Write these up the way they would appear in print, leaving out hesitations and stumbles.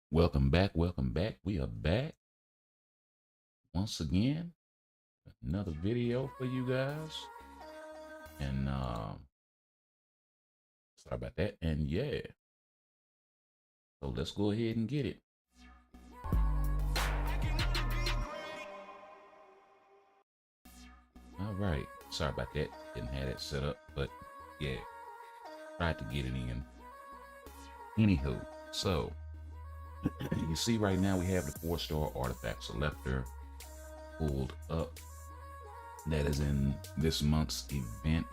Welcome back. Welcome back. We are back once again. Another video for you guys. And sorry about that. And yeah, so let's go ahead and get it. All right. Sorry about that. Didn't have it set up, but yeah, tried to get it in. Anywho, so you see right now we have the 4-star artifact selector pulled up. That is in this month's event.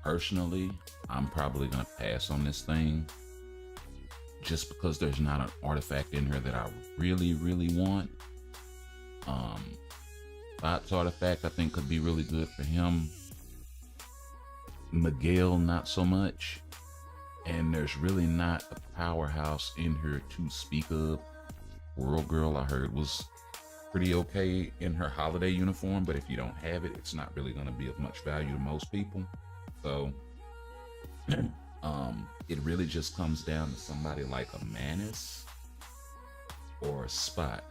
Personally, I'm probably gonna pass on this thing just because there's not an artifact in here that I really want. Bot's artifact I think could be really good for him. Miguel, not so much. And there's really not a powerhouse in here to speak of. World Girl, I heard, was pretty okay in her holiday uniform, but if you don't have it, it's not really going to be of much value to most people. So it really just comes down to somebody like a Manus or a Spot.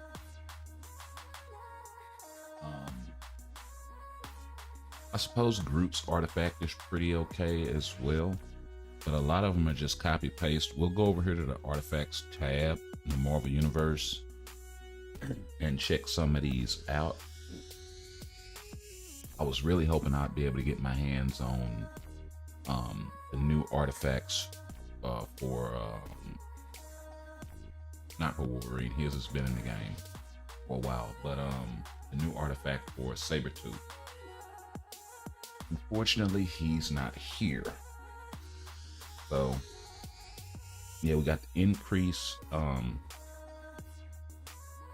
I suppose Groot's artifact is pretty okay as well, but a lot of them are just copy paste. We'll go over here to the artifacts tab in the Marvel Universe and check some of these out. I was really hoping I'd be able to get my hands on the new artifacts for not for Wolverine. His has been in the game for a while, but the new artifact for Sabretooth. Unfortunately, he's not here. So yeah, we got the increase.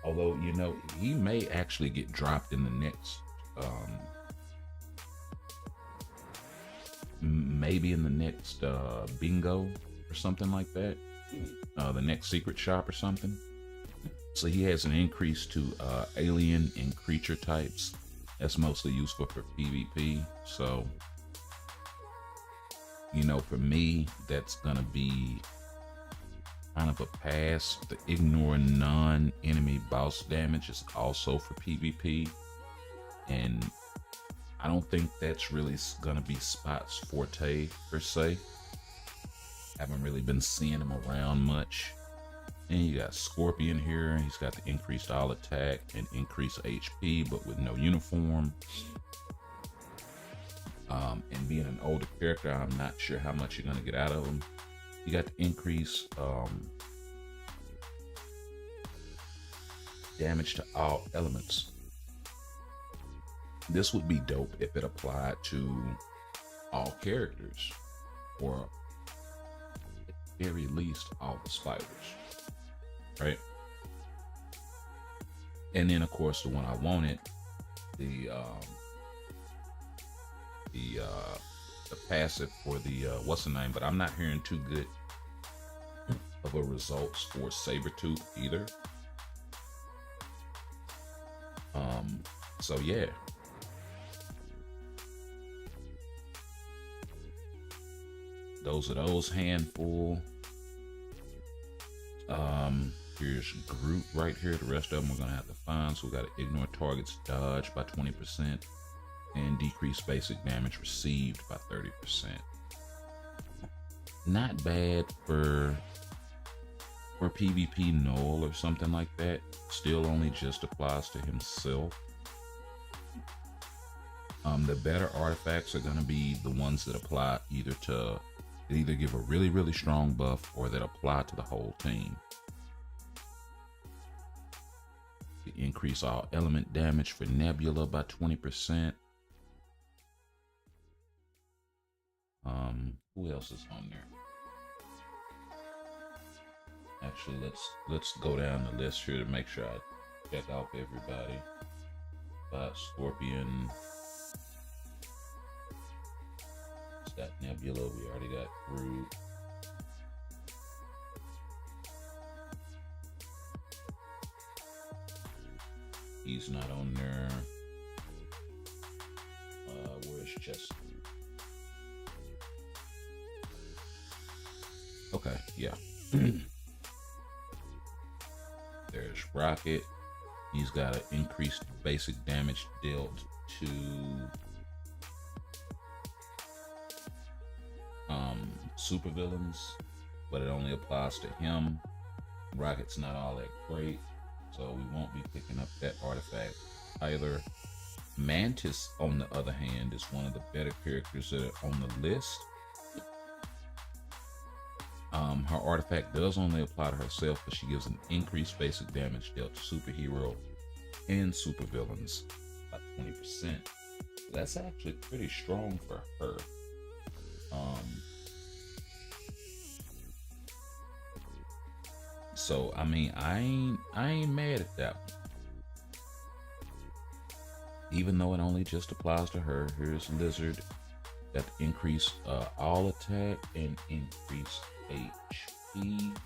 Although, you know, he may actually get dropped in the next maybe in the next bingo or something like that, the next secret shop or something. So he has an increase to alien and creature types. That's mostly useful for PvP. So, you know, for me, that's gonna be kind of a pass. The ignore non-enemy boss damage is also for PvP, and I don't think that's really gonna be Spot's forte per se. Haven't really been seeing him around much. And you got Scorpion here. He's got the increased all attack and increased HP, but with no uniform. And being an older character, I'm not sure how much you're gonna get out of him. You got the increase damage to all elements. This would be dope if it applied to all characters, or at the very least all the spiders, right? And then of course the one I wanted, the passive for the what's the name, but I'm not hearing too good of a results for Sabretooth either. So yeah, those are those handful. Here's Groot right here. The rest of them we're gonna have to find. So we got to ignore targets dodge by 20% and decrease basic damage received by 30%. Not bad for PvP null or something like that. Still only just applies to himself. The better artifacts are going to be the ones that apply either give a really strong buff or that apply to the whole team. Increase all element damage for Nebula by 20%. Who else is on there? Actually, let's go down the list here to make sure I check off everybody. Scorpion. It's got Nebula. We already got Groot. He's not on there. Where's Jesse? Okay, yeah. There's Rocket. He's got an increased basic damage dealt to supervillains, but it only applies to him. Rocket's not all that great, so we won't be picking up that artifact either. Mantis, on the other hand, is one of the better characters that are on the list. Her artifact does only apply to herself, but she gives an increased basic damage dealt to superhero and supervillains by 20%. That's actually pretty strong for her. So I mean, I ain't mad at that one. Even though it only just applies to her. Here's Lizard. Got the increase all attack and increase HP.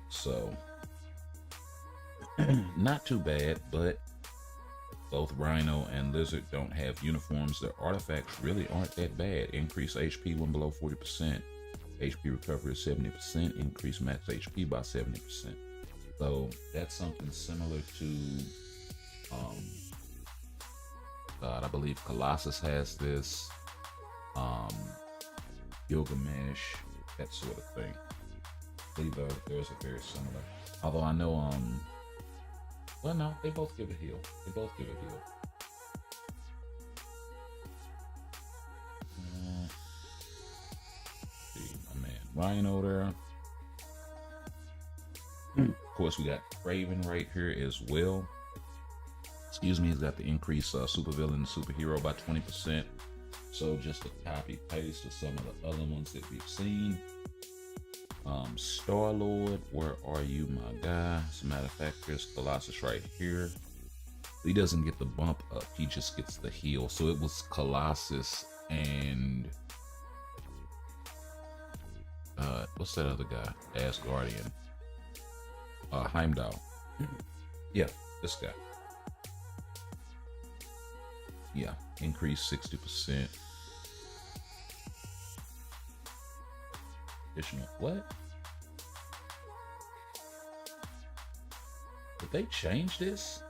So not too bad, but both Rhino and Lizard don't have uniforms. Their artifacts really aren't that bad. Increase HP when below 40%. HP recovery is 70%. Increase max HP by 70%. So that's something similar to, I believe Colossus has this, Gilgamesh, that sort of thing. I believe there's a very similar. Although I know, well, no, they both give a heal. They both give a heal. See, my man Rhino there. Of course, we got Raven right here as well. Excuse me, he's got the increase supervillain and superhero by 20%. So just a copy paste of some of the other ones that we've seen. Star-Lord, where are you, my guy? As a matter of fact, there's Colossus right here. He doesn't get the bump up, he just gets the heal. So it was Colossus and what's that other guy? Asgardian. Heimdall. Yeah, this guy. Yeah, increase 60%. Additional what? Did they change this?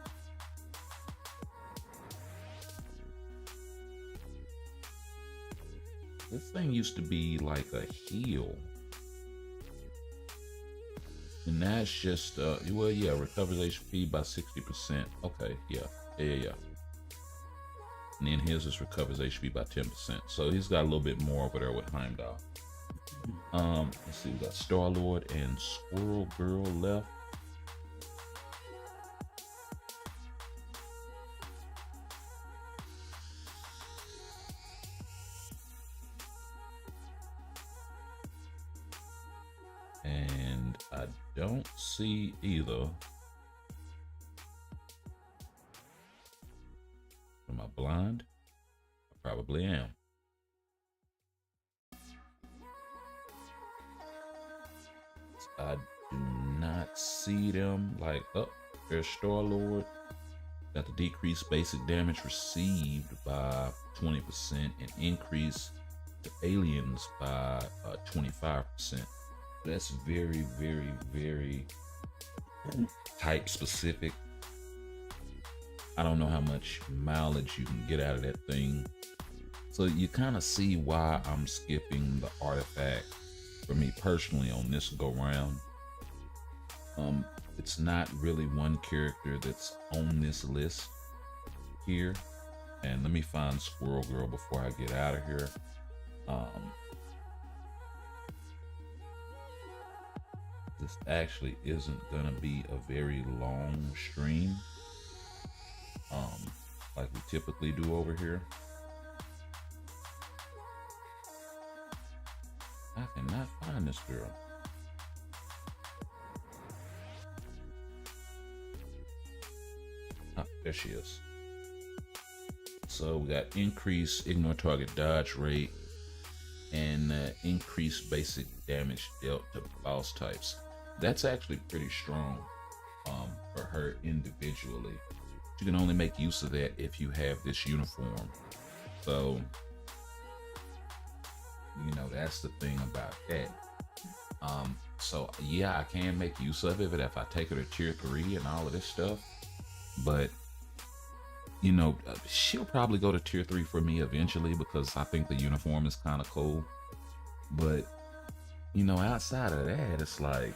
This thing used to be like a heal. And now it's just, well, yeah, recovers HP by 60%. Okay, yeah. And then his is recovers HP by 10%. So he's got a little bit more over there with Heimdall. Let's see, we got Star-Lord and Squirrel Girl left. And I don't see either. Am I blind? I probably am. I do not see them. Like, oh, there's Star-Lord. Got the decreased basic damage received by 20% and increase the aliens by 25%. That's very, very, very type specific. I don't know how much mileage you can get out of that thing. So you kind of see why I'm skipping the artifact for me personally on this go round. It's not really one character that's on this list here. And let me find Squirrel Girl before I get out of here. This actually isn't gonna be a very long stream, like we typically do over here. I cannot find this girl. Ah, there she is. So we got increased ignore target dodge rate and increased basic damage dealt to boss types. That's actually pretty strong for her individually. You can only make use of that if you have this uniform. So You know, that's the thing about that. So yeah, I can make use of it if I take her to tier 3 and all of this stuff. But you know, she'll probably go to tier 3 for me eventually because I think the uniform is kind of cool. But you know, outside of that, it's like,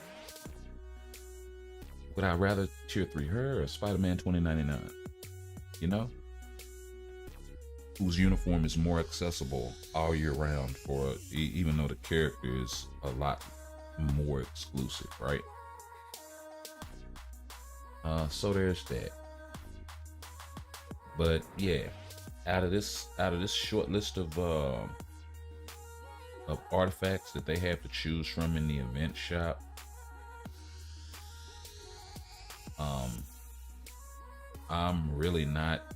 would I rather tier 3 her or Spider-Man 2099? You know, whose uniform is more accessible all year round for even though the character is a lot more exclusive, right? So there's that. But yeah, out of this short list of artifacts that they have to choose from in the event shop, I'm really not.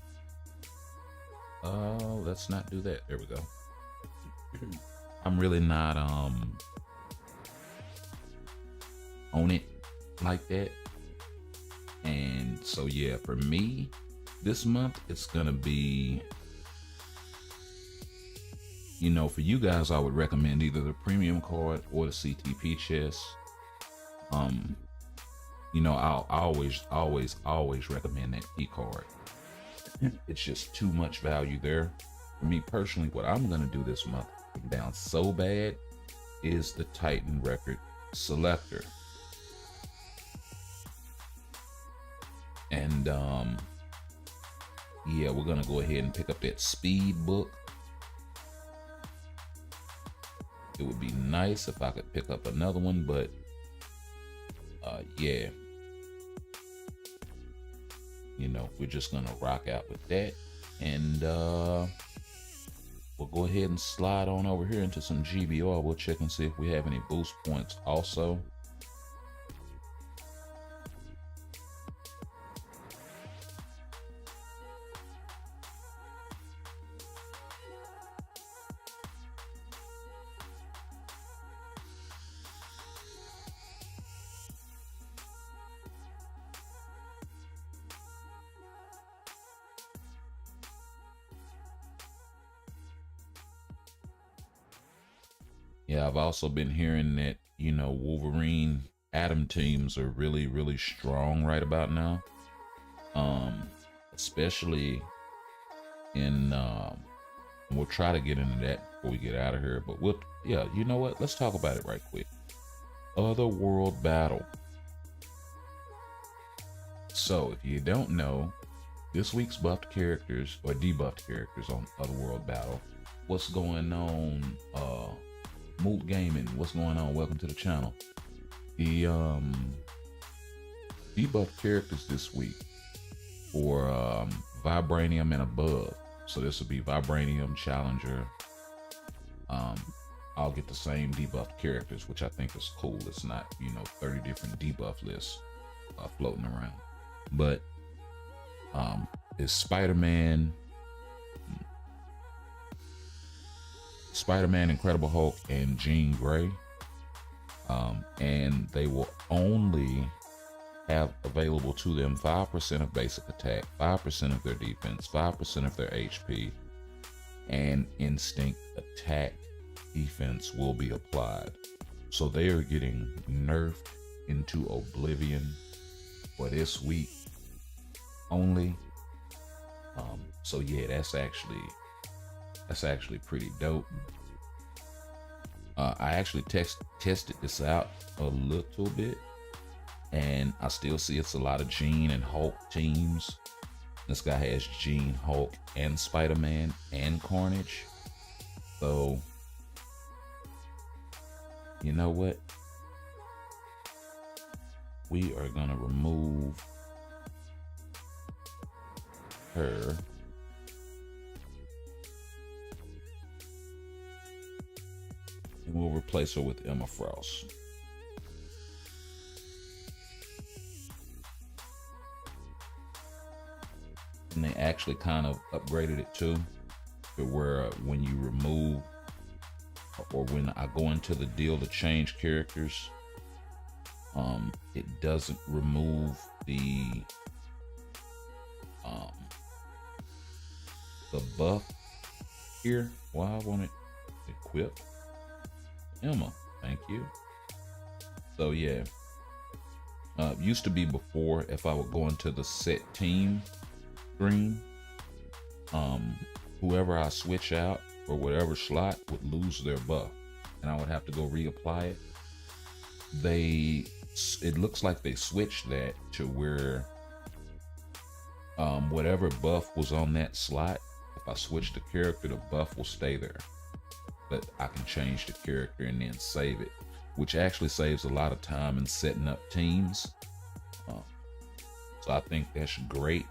Let's not do that. There we go. I'm really not on it like that. And so yeah, for me, this month it's gonna be, you know, for you guys, I would recommend either the premium card or the CTP chest. You know, I'll always recommend that P card. It's just too much value there. For me personally, what I'm gonna do this month, down so bad, is the Titan record selector. And yeah, we're gonna go ahead and pick up that speed book. It would be nice if I could pick up another one, but yeah, you know, we're just gonna rock out with that. And we'll go ahead and slide on over here into some GBR. We'll check and see if we have any boost points also. Yeah, I've also been hearing that, you know, Wolverine Atom teams are really, really strong right about now. Especially in, we'll try to get into that before we get out of here, but yeah, you know what? Let's talk about it right quick. Otherworld Battle. So if you don't know, this week's buffed characters or debuffed characters on Otherworld Battle. What's going on? Moot Gaming, what's going on? Welcome to the channel. The debuffed characters this week for Vibranium and above. So this will be Vibranium, Challenger. I'll get the same debuffed characters, which I think is cool. It's not, you know, 30 different debuff lists floating around. But it's Spider-Man, Incredible Hulk, and Jean Grey. And they will only have available to them 5% of basic attack, 5% of their defense, 5% of their HP, and instinct attack defense will be applied. So they are getting nerfed into oblivion for this week only. So yeah, that's actually pretty dope. I actually tested this out a little bit, and I still see it's a lot of Jean and Hulk teams. This guy has Jean, Hulk, and Spider-Man, and Carnage. So, you know what? We are gonna remove her. And we'll replace her with Emma Frost. And they actually kind of upgraded it too, to where when you remove, or when I go into the deal to change characters, it doesn't remove the buff here. Well, I want it equipped. Emma, thank you. So yeah, used to be before, if I would go into the set team screen, um, whoever I switch out for whatever slot would lose their buff, and I would have to go reapply it. It looks like they switched that to where whatever buff was on that slot, if I switch the character, the buff will stay there. But I can change the character and then save it, which actually saves a lot of time in setting up teams. So I think that's great.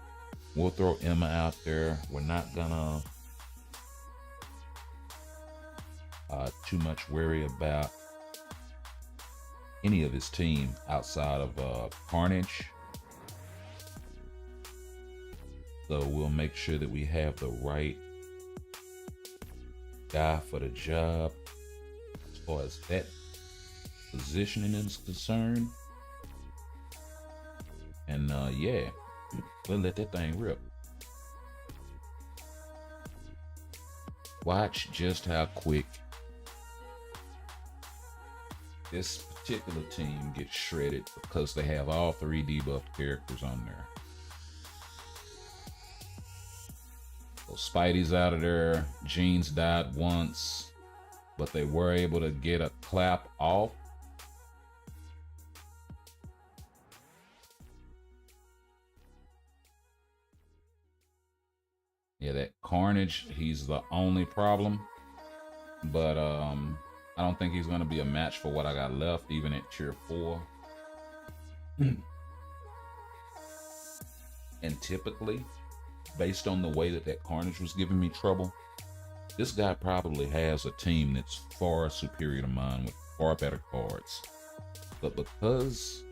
We'll throw Emma out there. We're not gonna too much worry about any of his team outside of Carnage. So we'll make sure that we have the right guy for the job as far as that positioning is concerned. And yeah, we'll let that thing rip. Watch just how quick this particular team gets shredded because they have all 3 debuffed characters on there. So Spidey's out of there. Jeans died once, but they were able to get a clap off. Yeah, that Carnage, he's the only problem. But I don't think he's going to be a match for what I got left, even at tier 4. And typically, based on the way that Carnage was giving me trouble, this guy probably has a team that's far superior to mine with far better cards. But because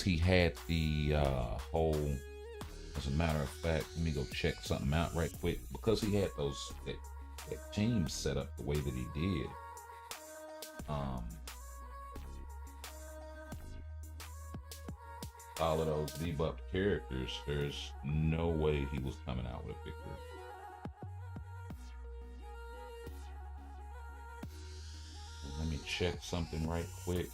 he had the whole, as a matter of fact, let me go check something out right quick. Because he had that team set up the way that he did, all of those debuffed characters, there's no way he was coming out with a victory. Let me check something right quick.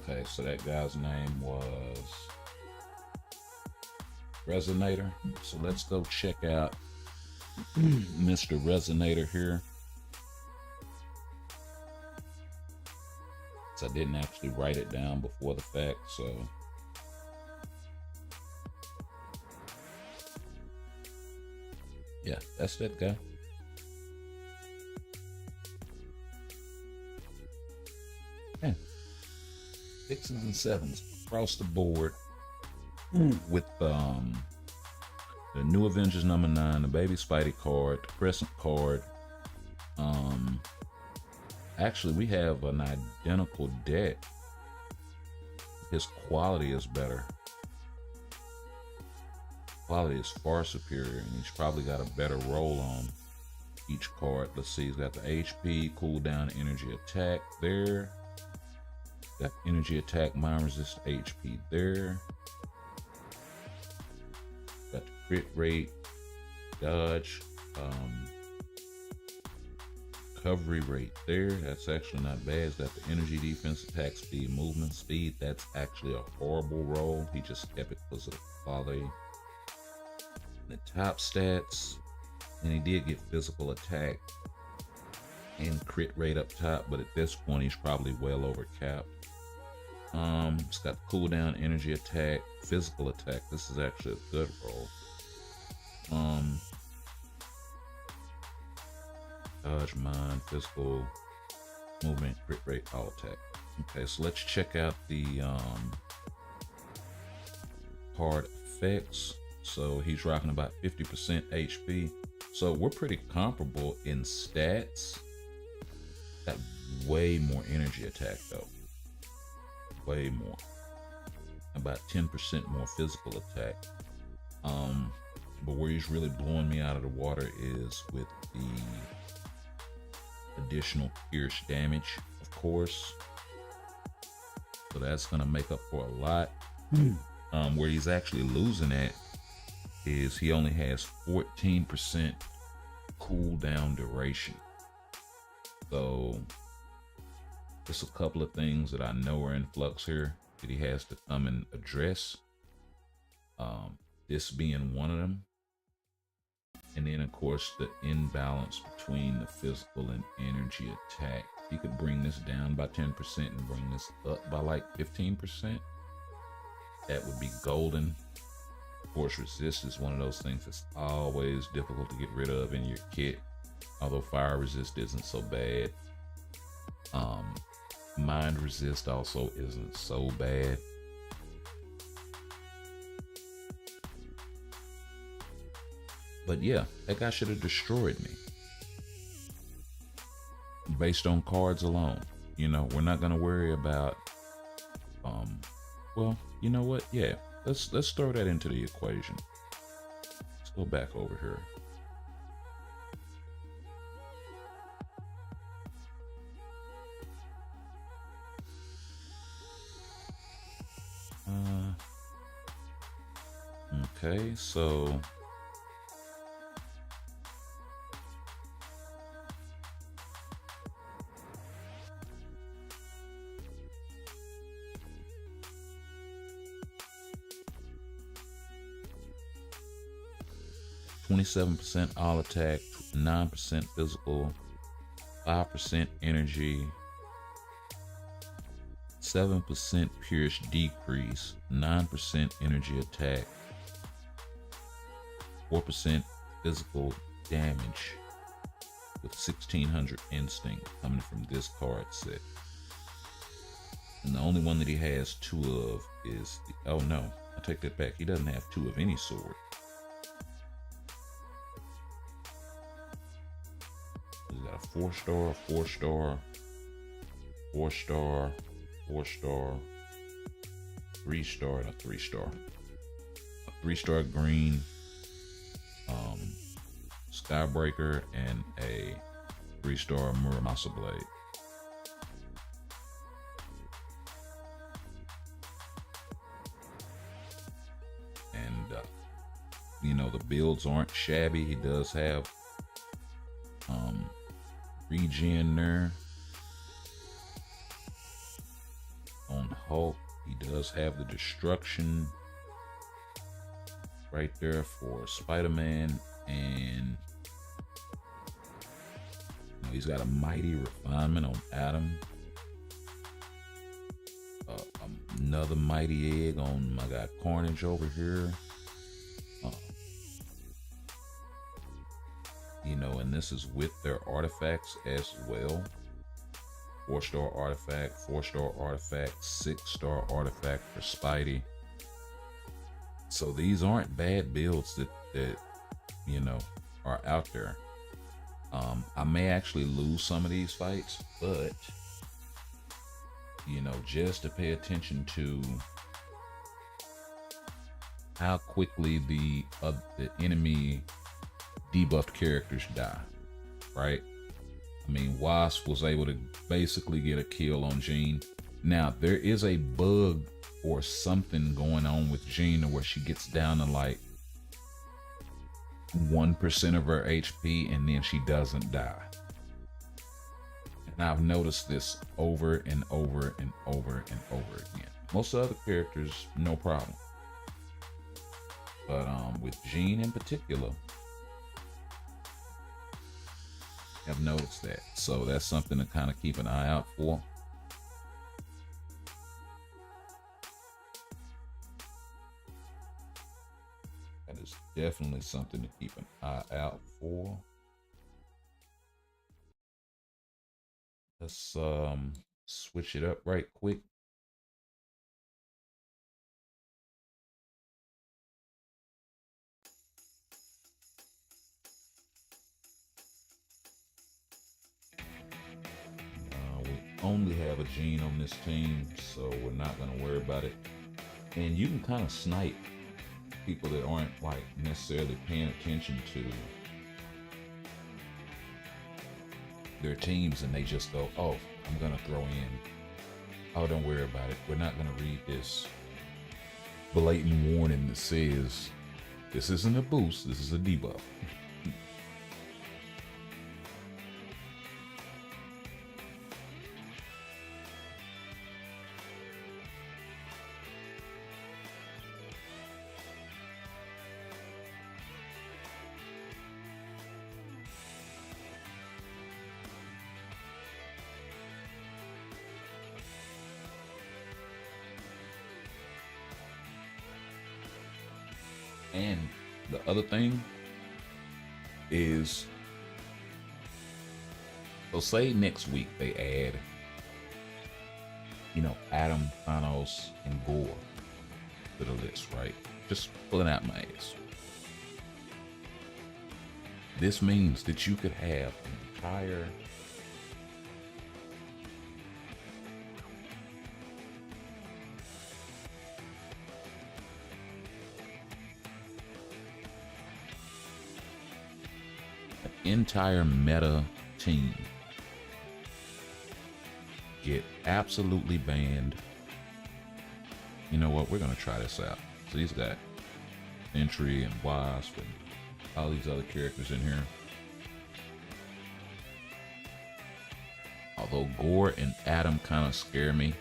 Okay, so that guy's name was Resonator. So let's go check out Mr. Resonator here. So I didn't actually write it down before the fact, so yeah, that's that guy. Yeah. 6s and 7s across the board with the New Avengers #9, the Baby Spidey card, the Crescent card. Actually, we have an identical deck. His quality is better. Quality is far superior, and he's probably got a better roll on each card. Let's see, he's got the HP, cooldown, energy attack there. Got energy attack, mind resist, HP there. Got the crit rate, dodge, recovery rate there. That's actually not bad. It's got the energy, defense, attack speed, movement speed. That's actually a horrible roll. He just kept it because of the quality. The top stats, and he did get physical attack and crit rate up top, but at this point he's probably well over capped. It's got cooldown, energy attack, physical attack. This is actually a good roll. Dodge, mind, physical, movement, crit rate, all attack. Okay, so let's check out the card effects. So he's rocking about 50% HP. So we're pretty comparable in stats. Got way more energy attack though. Way more. About 10% more physical attack. But where he's really blowing me out of the water is with the additional pierce damage, of course. So that's gonna make up for a lot. Where he's actually losing at is he only has 14% cooldown duration. So just a couple of things that I know are in flux here that he has to come and address. This being one of them. And then of course the imbalance between the physical and energy attack. If you could bring this down by 10% and bring this up by like 15%, that would be golden. Of course, resist is one of those things that's always difficult to get rid of in your kit. Although fire resist isn't so bad. Mind resist also isn't so bad. But yeah, that guy should have destroyed me. Based on cards alone. You know, we're not gonna worry about well, you know what? Yeah. Let's throw that into the equation. Let's go back over here. Okay, so 27% all attack, 9% physical, 5% energy, 7% pierce decrease, 9% energy attack, 4% physical damage with 1600 instinct coming from this card set. And the only one that he has 2 of is the, oh no, I take that back. He doesn't have 2 of any sword. He's got a 4-star, 4-star, 4-star, 4-star, 3-star, and a 3-star. A 3-star green Skybreaker and a 3-star Muramasa Blade. And you know, the builds aren't shabby. He does have regen there. On Hulk, he does have the destruction right there for Spider-Man, and you know, he's got a mighty refinement on Adam. Another mighty egg on my guy Carnage over here. You know, and this is with their artifacts as well. 4-star artifact, 4-star artifact, 6-star artifact for Spidey. So these aren't bad builds that you know are out there. I may actually lose some of these fights, but you know, just to pay attention to how quickly the enemy debuffed characters die, right? I mean, Wasp was able to basically get a kill on Jean. Now, there is a bug or something going on with Jean where she gets down to like 1% of her HP and then she doesn't die. And I've noticed this over and over and over and over again. Most other characters, no problem. But with Jean in particular, I've noticed that. So that's something to kind of keep an eye out for. That is definitely something to keep an eye out for. Let's switch it up right quick. only have a gene on this team, so we're not going to worry about it. And you can kind of snipe people that aren't like necessarily paying attention to their teams, and they just go, oh, I'm going to throw in. Oh, don't worry about it. We're not going to read this blatant warning that says this isn't a boost, this is a debuff. And the other thing is, so say next week they add, Adam, Thanos, and Gore to the list, right? Just pulling out my ass. This means that you could have an entire meta team get absolutely banned. You know what? We're gonna try this out. So he's got Sentry and Wasp and all these other characters in here. Although Gore and Adam kind of scare me.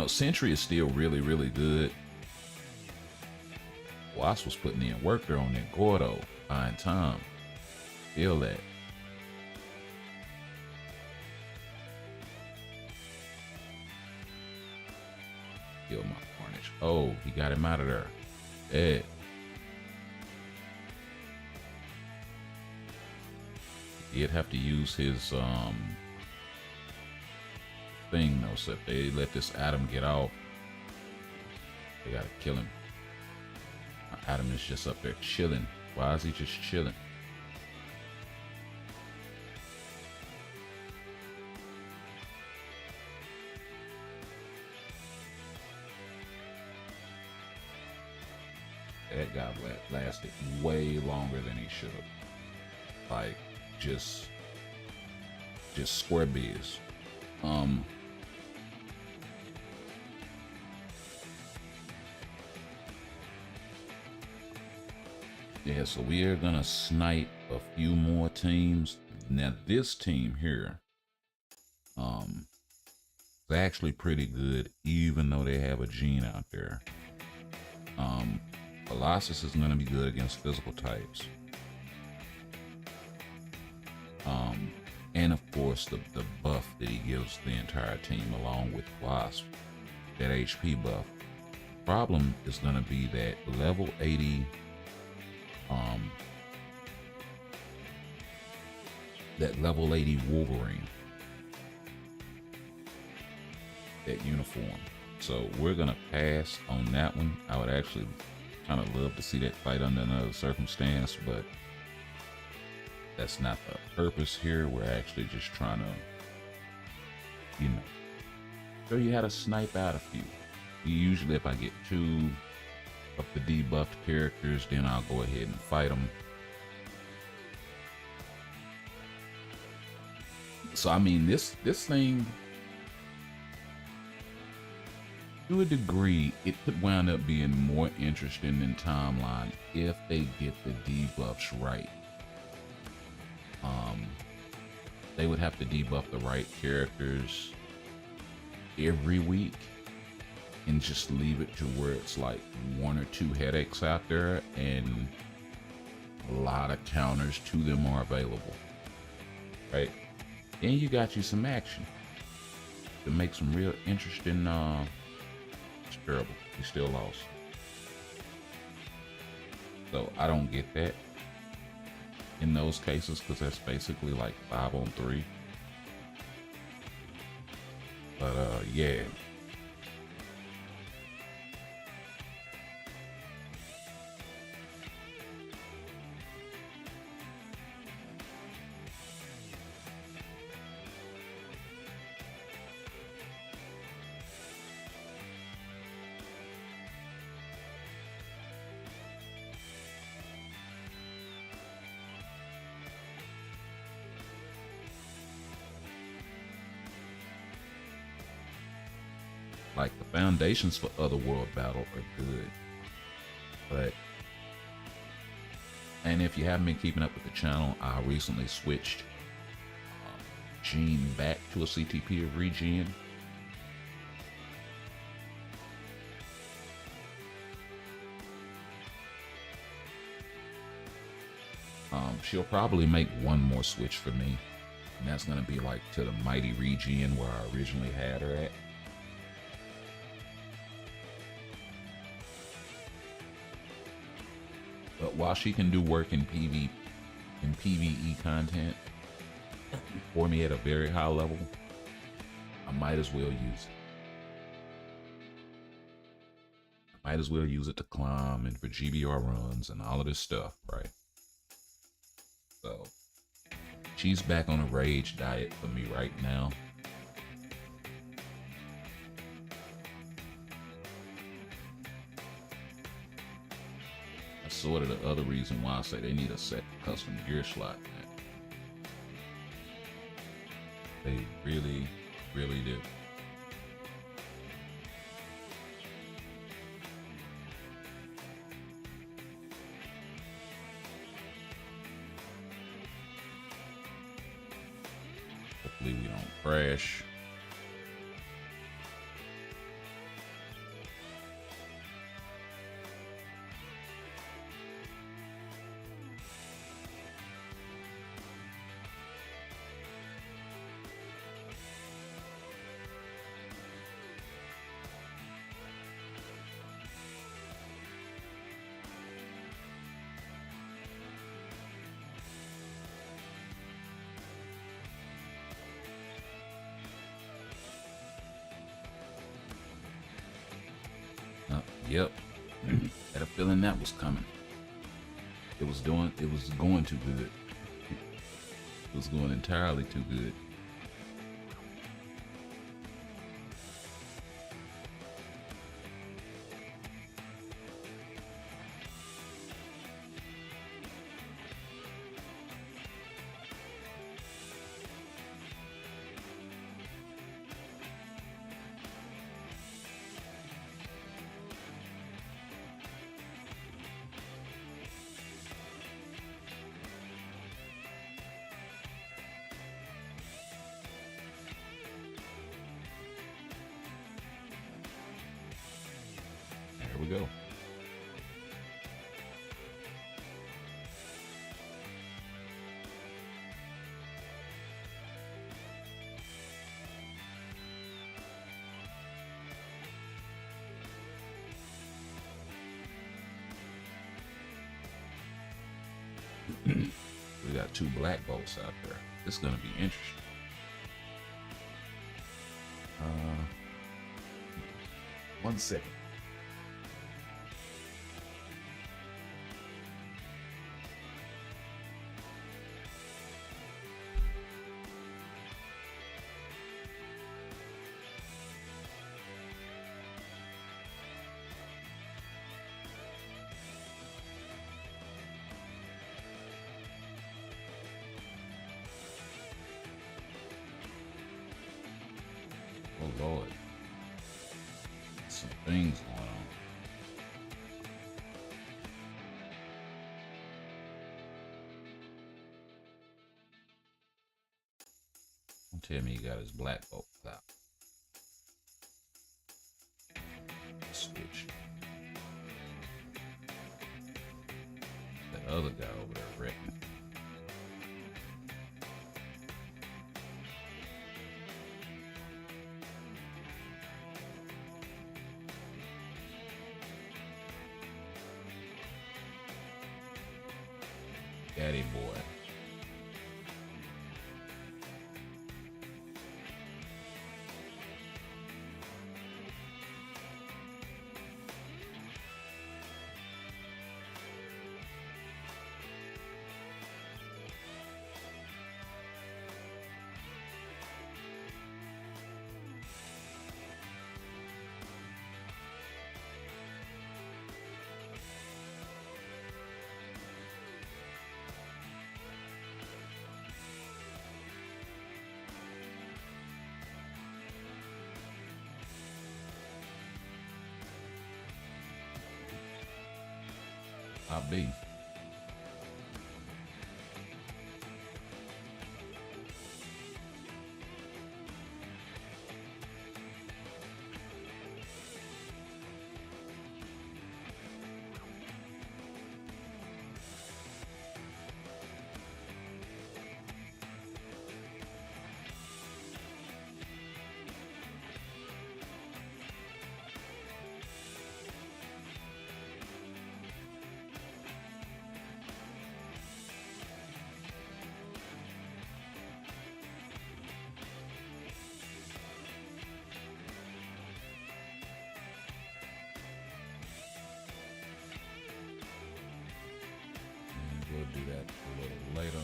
Sentry is still really, really good. Wasp was putting in work there on that Gore though. Fine time. Feel that. Kill my Carnage. Oh, he got him out of there. Dead. He'd have to use his thing though, so if they let this Adam get off, they gotta kill him. Adam is just up there chilling. Why is he just chilling? That guy lasted way longer than he should have. Like, just square biz. Yeah, so we are gonna snipe a few more teams. Now this team here, is actually pretty good, even though they have a gene out there. Colossus is gonna be good against physical types. And of course the buff that he gives the entire team along with Wasp, that HP buff. Problem is gonna be that level 80 that level 80 Wolverine, that uniform. So we're gonna pass on that one. I would actually kind of love to see that fight under another circumstance, but that's not the purpose here. We're actually just trying to, show you how to snipe out a few. Usually if I get 2 of the debuffed characters, then I'll go ahead and fight them. So I mean, this thing, to a degree, it could wind up being more interesting than Timeline if they get the debuffs right. They would have to debuff the right characters every week and just leave it to where it's like 1 or 2 headaches out there and a lot of counters to them are available, right? Then you got you some action to make some real interesting. It's terrible. We still lost. So I don't get that in those cases, because that's basically like 5 on 3. But yeah. Like the foundations for Otherworld Battle are good, but and if you haven't been keeping up with the channel, I recently switched Gene back to a CTP of Regen. She'll probably make one more switch for me, and that's gonna be like to the Mighty Regen where I originally had her at. But while she can do work in PvE content for me at a very high level, I might as well use it. I might as well use it to climb and for GBR runs and all of this stuff, right? So she's back on a rage diet for me right now. That's sort of the other reason why I say they need a set custom gear slot, man. They really, really do. Hopefully we don't crash. Yep. Had a feeling that was coming. It was going too good. It was going entirely too good. There we go. We got 2 black bolts out there. This is gonna be interesting. One second. Oh Lord, some things going on. Don't tell me he got his black bolt out. Switch. That other guy over there wrecking. Daddy boy. Top B. We'll do that a little later.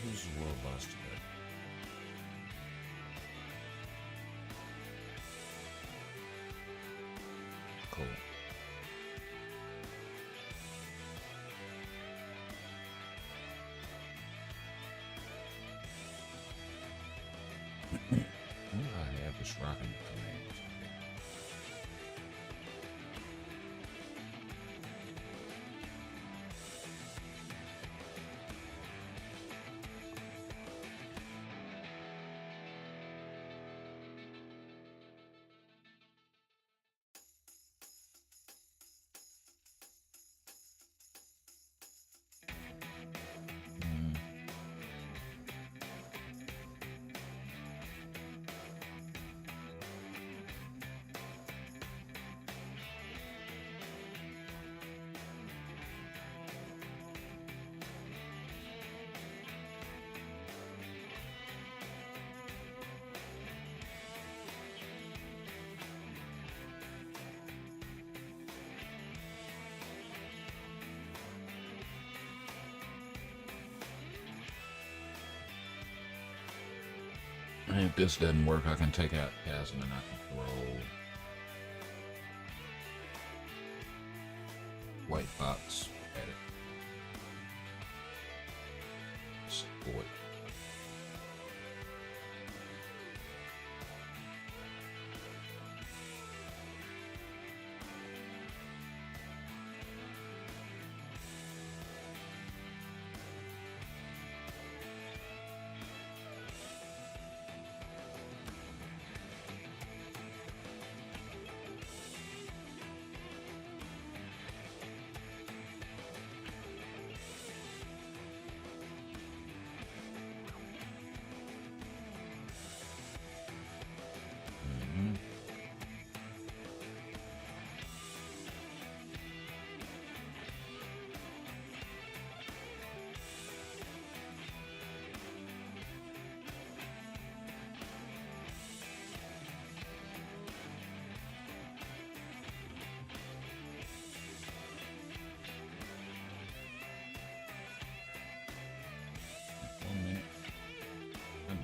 Who's the world boss today? Cool. What do I have this rocking command? And if this doesn't work, I can take out Chasm and I can throw White Fox at it. Support.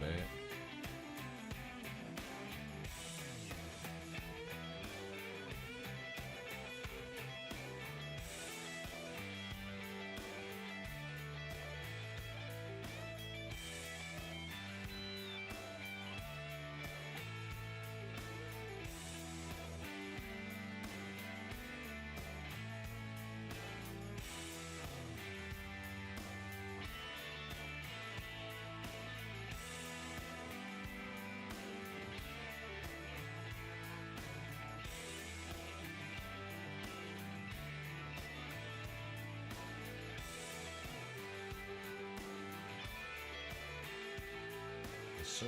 Bad. Sir.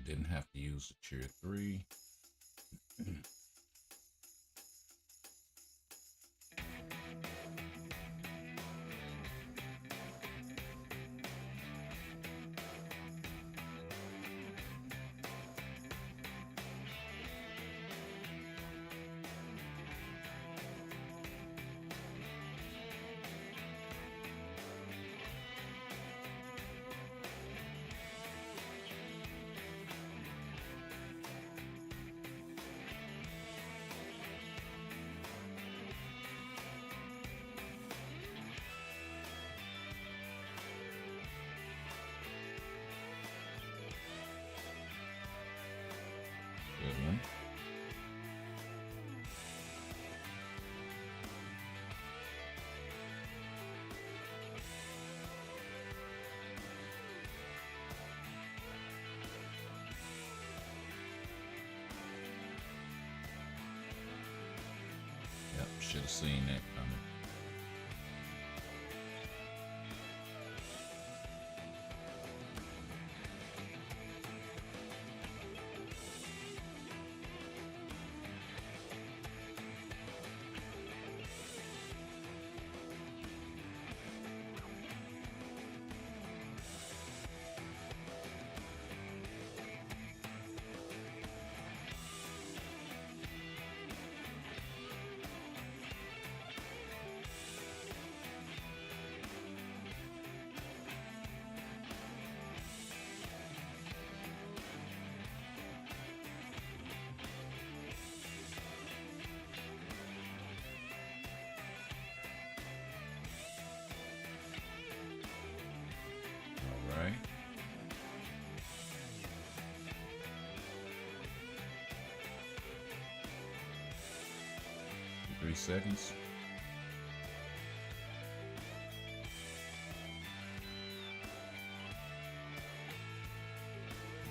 didn't have to use the tier 3. Good one. Yep, should have seen that coming. All right. 3 seconds.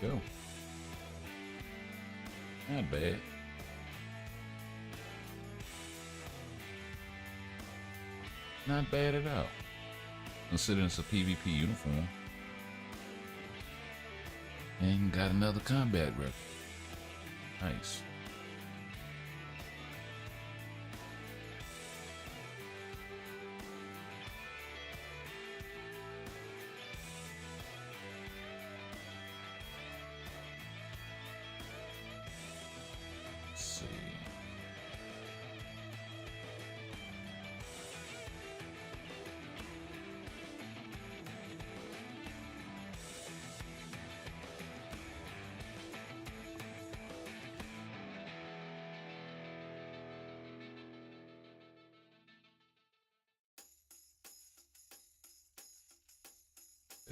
Go. Not bad. Not bad at all. Considering it's a PvP uniform. And got another combat record. Nice. Let's see.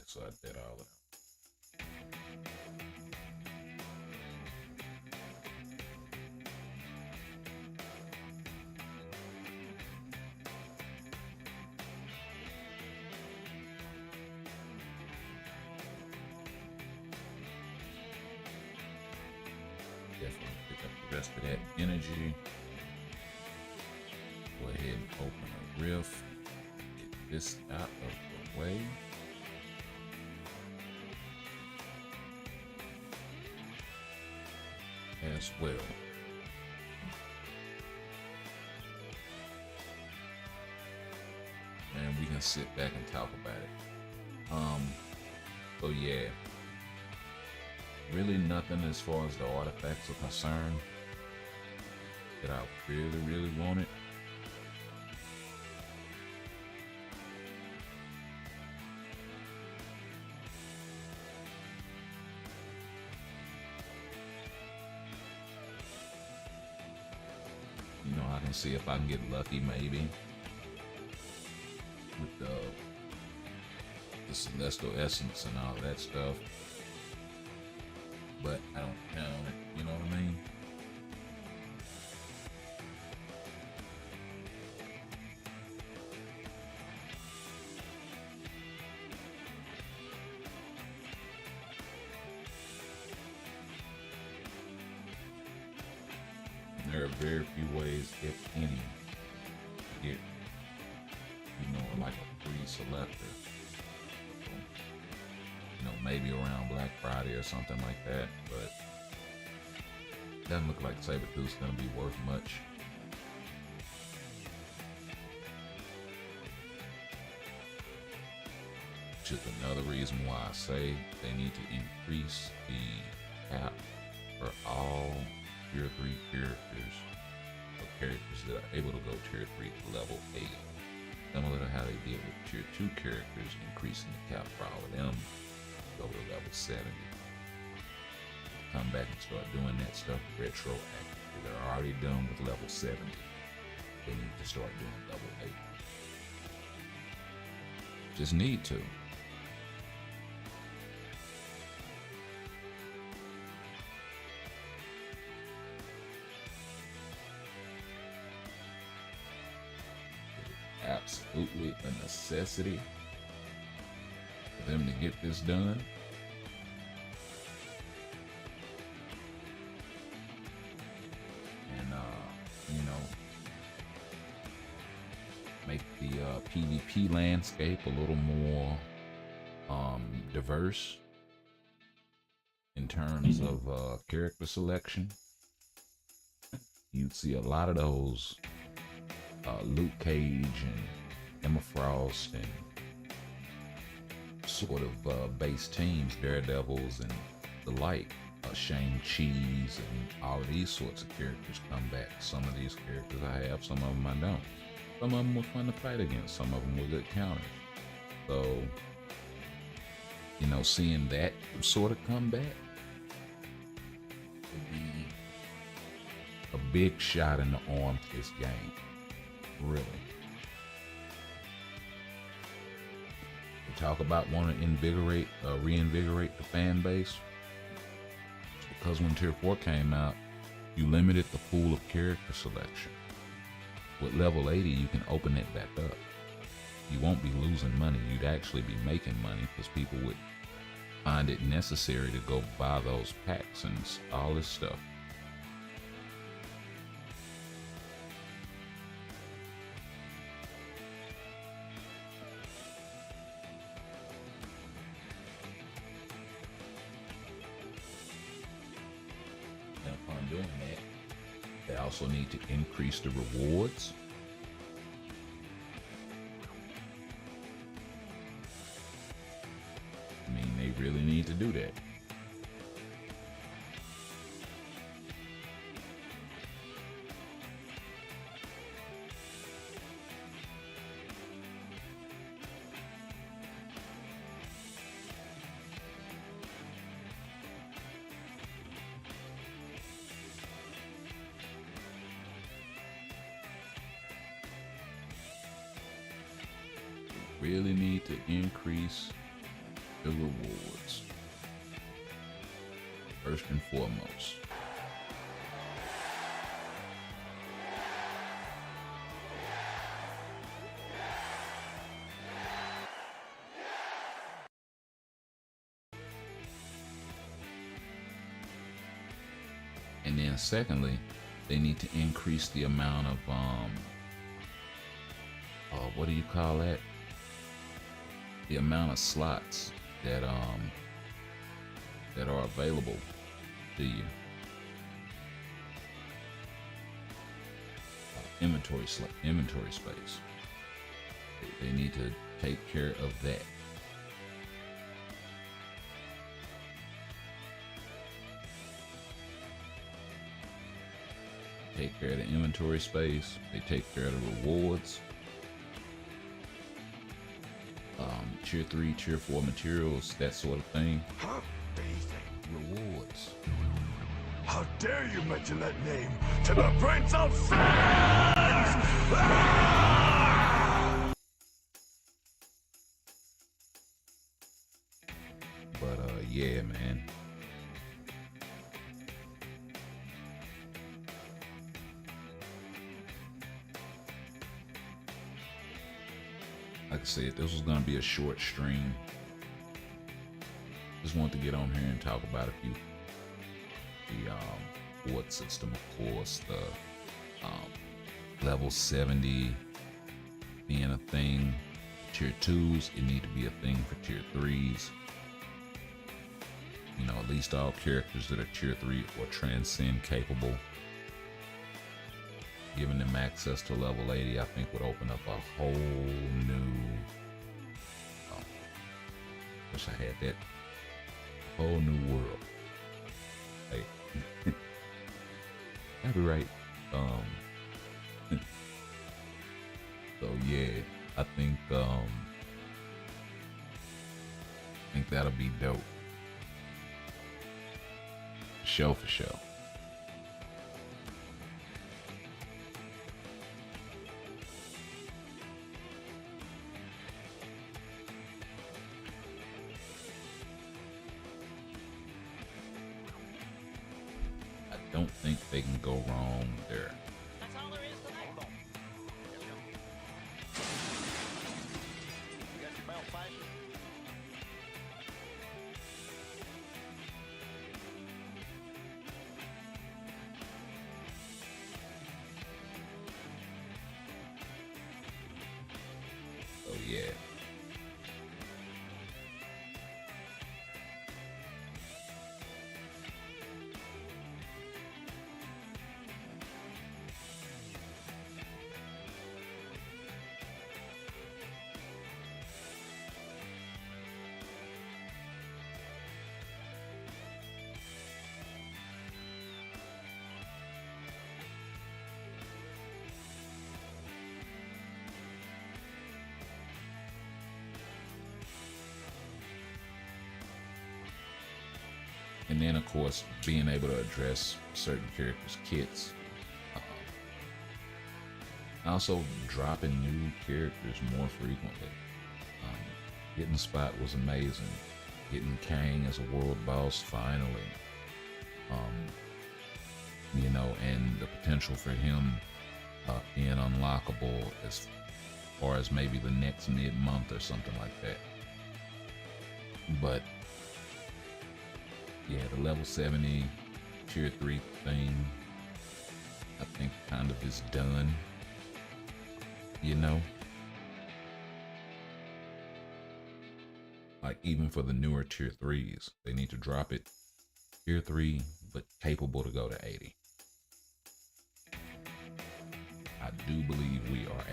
So I did all of them. Definitely pick up the rest of that energy. Go ahead and open a rift. Get this out of the way. As well. And we can sit back and talk about it. So yeah, really nothing as far as the artifacts are concerned that I really wanted. You know, I can see if I can get lucky maybe with the celestial essence and all that stuff, but I don't count it, you know what I mean? There are very few ways, if any, to get, you know, like a free selector. So, you know, maybe around Black Friday or something like that, but doesn't look like Sabretooth's gonna be worth much. Which is another reason why I say they need to increase the cap for all tier 3 characters, or characters that are able to go tier 3 to level 8. Similar to how they did with tier 2 characters, increasing the cap for all of them to go to level 70. Come back and start doing that stuff retroactively. They're already done with level 70. They need to start doing level 8. Just need to. Absolutely a necessity for them to get this done. And you know, make the PvP landscape a little more diverse in terms of character selection. You'd see a lot of those Luke Cage and Emma Frost and sort of base teams, Daredevils and the like, Shang-Chi's and all of these sorts of characters come back. Some of these characters I have, some of them I don't. Some of them were fun to fight against, some of them were good counters. So, you know, seeing that sort of come back would be a big shot in the arm to this game. Really. We talk about wanting to reinvigorate the fan base. Because when Tier 4 came out, you limited the pool of character selection. With level 80, you can open it back up. You won't be losing money. You'd actually be making money because people would find it necessary to go buy those packs and all this stuff. Doing that, they also need to increase the rewards. I mean, they really need to do that. Really need to increase the rewards first and foremost. And then secondly, they need to increase the amount of what do you call that? The amount of slots that that are available to you. Inventory space. They need to take care of that. Take care of the inventory space. They take care of the rewards. Tier 3, Tier 4 materials, that sort of thing. How dare you? Rewards. How dare you mention that name to the Prince of Sins! But yeah, man. Like I said, this was gonna be a short stream. Just wanted to get on here and talk about a few. The reward system, of course, the level 70 being a thing. Tier 2s, it need to be a thing for Tier 3s. You know, at least all characters that are tier 3 or transcend capable. Giving them access to level 80, I think would open up a whole new, wish I had that, whole new world. Hey, copyright. So yeah, I think that'll be dope. Show for show. I don't think they can go wrong there. That's all there is to that. Hold on. Here we go. You got your belt fastened? Oh yeah. And then, of course, being able to address certain characters' kits. Also, dropping new characters more frequently. Getting Spot was amazing. Getting Kang as a world boss finally. You know, and the potential for him being unlockable as far as maybe the next mid-month or something like that. But yeah, the level 70 tier 3 thing, I think kind of is done, you know? Like even for the newer tier 3s, they need to drop it tier 3, but capable to go to 80. I do believe we are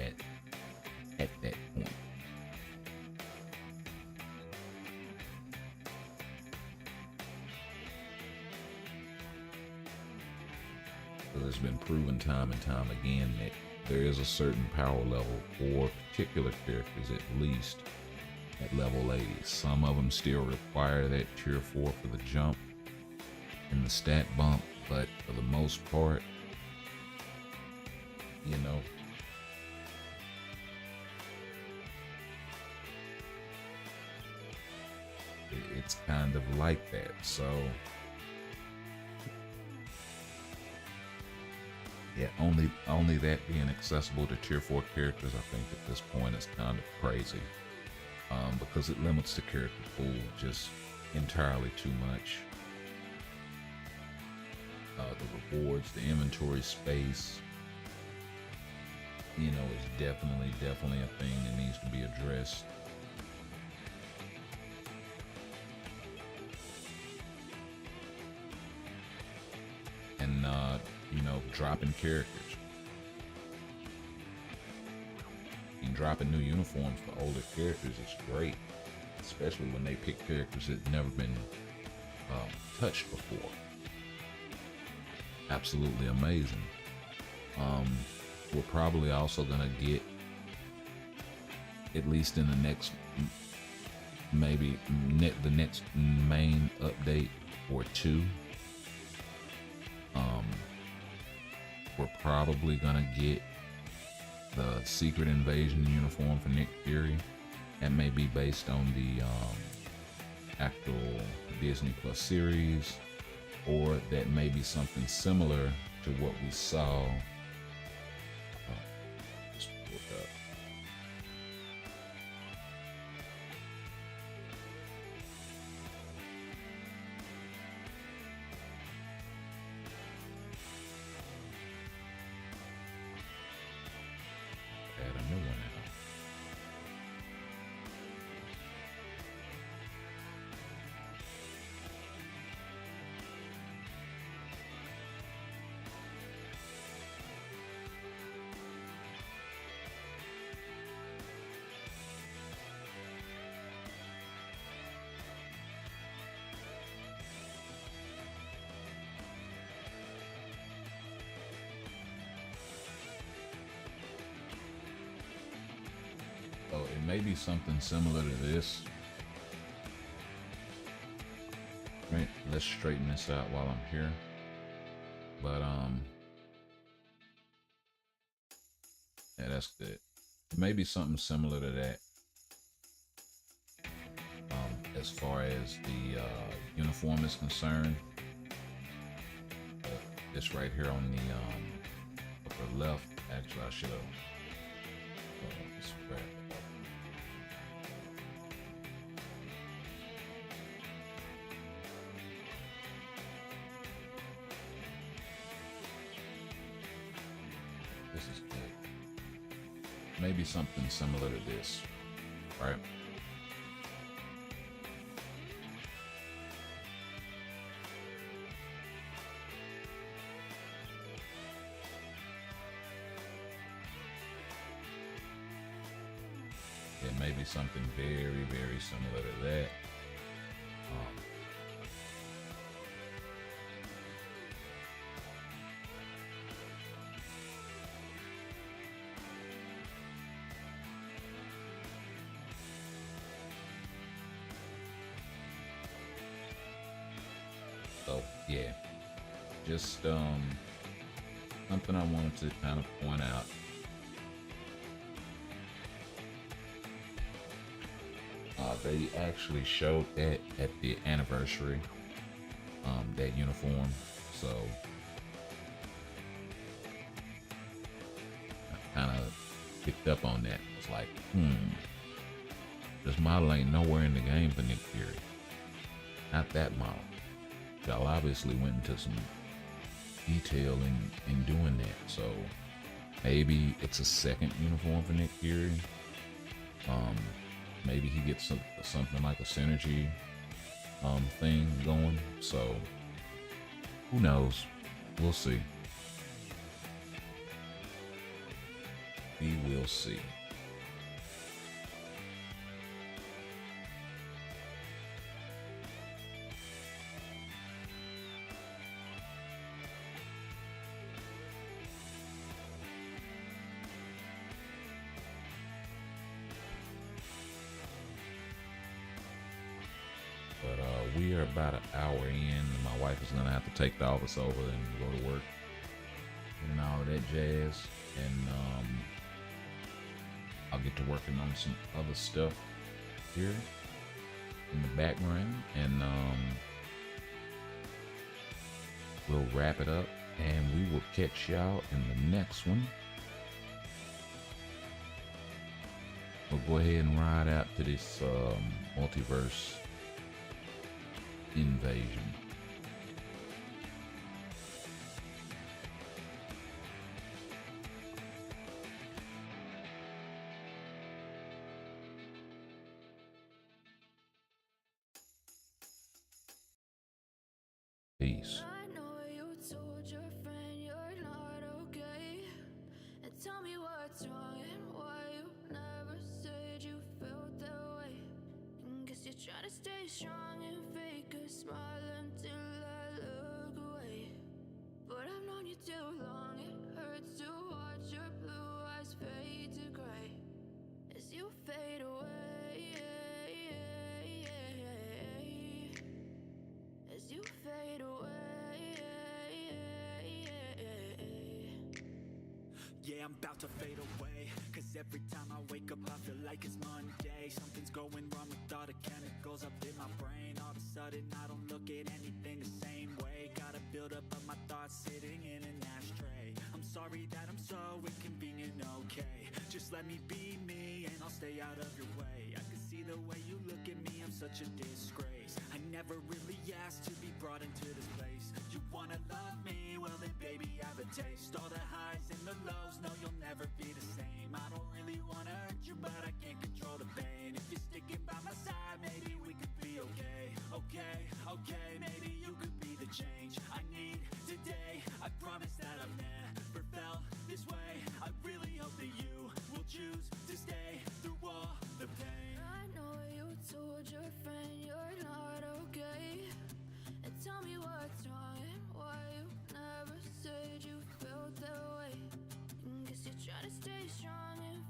at that point. It's been proven time and time again that there is a certain power level for particular characters, at least at level 80. Some of them still require that tier 4 for the jump and the stat bump, but for the most part, you know, it's kind of like that. So yeah, only that being accessible to tier 4 characters, I think at this point is kind of crazy, because it limits the character pool just entirely too much. The rewards, the inventory space, you know, is definitely a thing that needs to be addressed. And you know, dropping characters. And dropping new uniforms for older characters is great, especially when they pick characters that never been touched before. Absolutely amazing. We're probably also gonna get, at least in the next, maybe the next main update or two, we're probably gonna get the Secret Invasion uniform for Nick Fury. That may be based on the actual Disney Plus series, or that may be something similar to what we saw. Just pulled up. Add a new one out. It may be something similar to this. Right, let's straighten this out while I'm here. But yeah, that's good. Maybe something similar to that. As far as the uniform is concerned, this right here on the upper left. Actually, I should have. Let's wrap it up. This is good. Maybe something similar to this, right? It may be something very, very similar to that. So yeah, just something I wanted to kind of point out. They actually showed that at the anniversary, that uniform. So I kind of picked up on that. It's like, this model ain't nowhere in the game for Nick Fury. Not that model. Y'all obviously went into some detail in doing that. So maybe it's a second uniform for Nick Fury. Maybe he gets something like a synergy thing going. So who knows? We'll see. We will see. But we are about an hour in, and my wife is gonna have to take the office over and go to work and all that jazz. And I'll get to working on some other stuff here in the background, and we'll wrap it up, and we will catch y'all in the next one. We'll go ahead and ride out to this multiverse invasion. Peace. I know you told your friend you're not okay. And tell me what's wrong and why you never said you felt that way. And guess you're trying to stay strong and fake a smile until I look away. But I've known you too long, it hurts to watch your blue eyes fade to gray as you fade away. As you fade away. Yeah, I'm about to fade away, cause every time I wake up I feel like it's Monday. Something's going wrong with all the chemicals up in my brain. All of a sudden I don't look at anything the same way. Gotta build up of my thoughts sitting in an ashtray. I'm sorry that I'm so inconvenient, okay. Just let me be me and I'll stay out of your way. I can see the way you look at me, I'm such a disgrace. I never really asked to be brought into this place. You wanna love me? Well then baby have a taste. All the highs and the lows, no you'll never be the same. I don't really wanna hurt you but I can't control the pain. If you're sticking by my side, maybe we could be okay. Okay, maybe you could be the change I need today. I promise that I've never felt this way. I really hope that you will choose to stay through all the pain. I know you told your friend you're not okay. And tell me what's wrong and why you never said you felt that way. And guess you're trying to stay strong and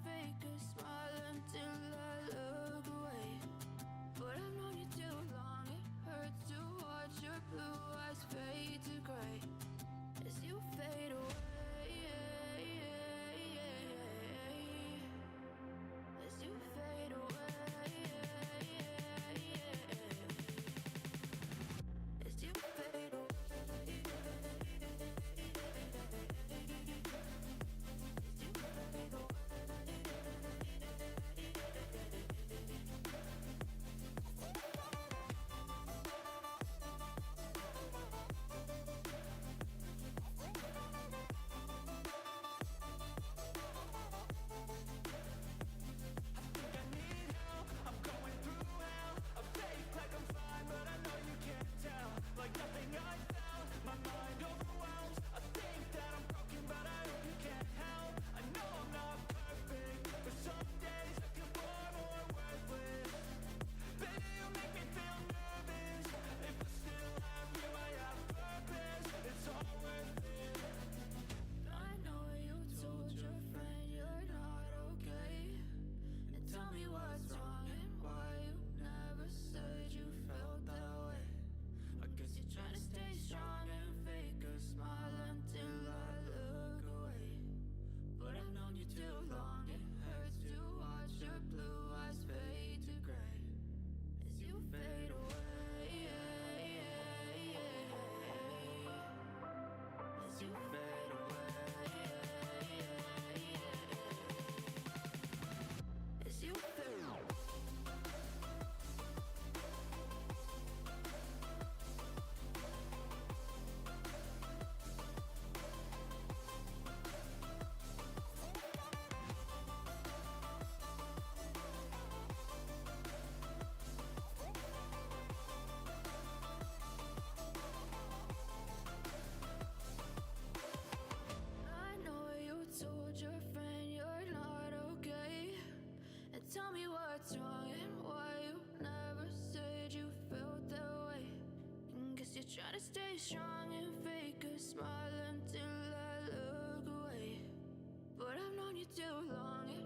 Try to stay strong and fake a smile until I look away. But I've known you too long.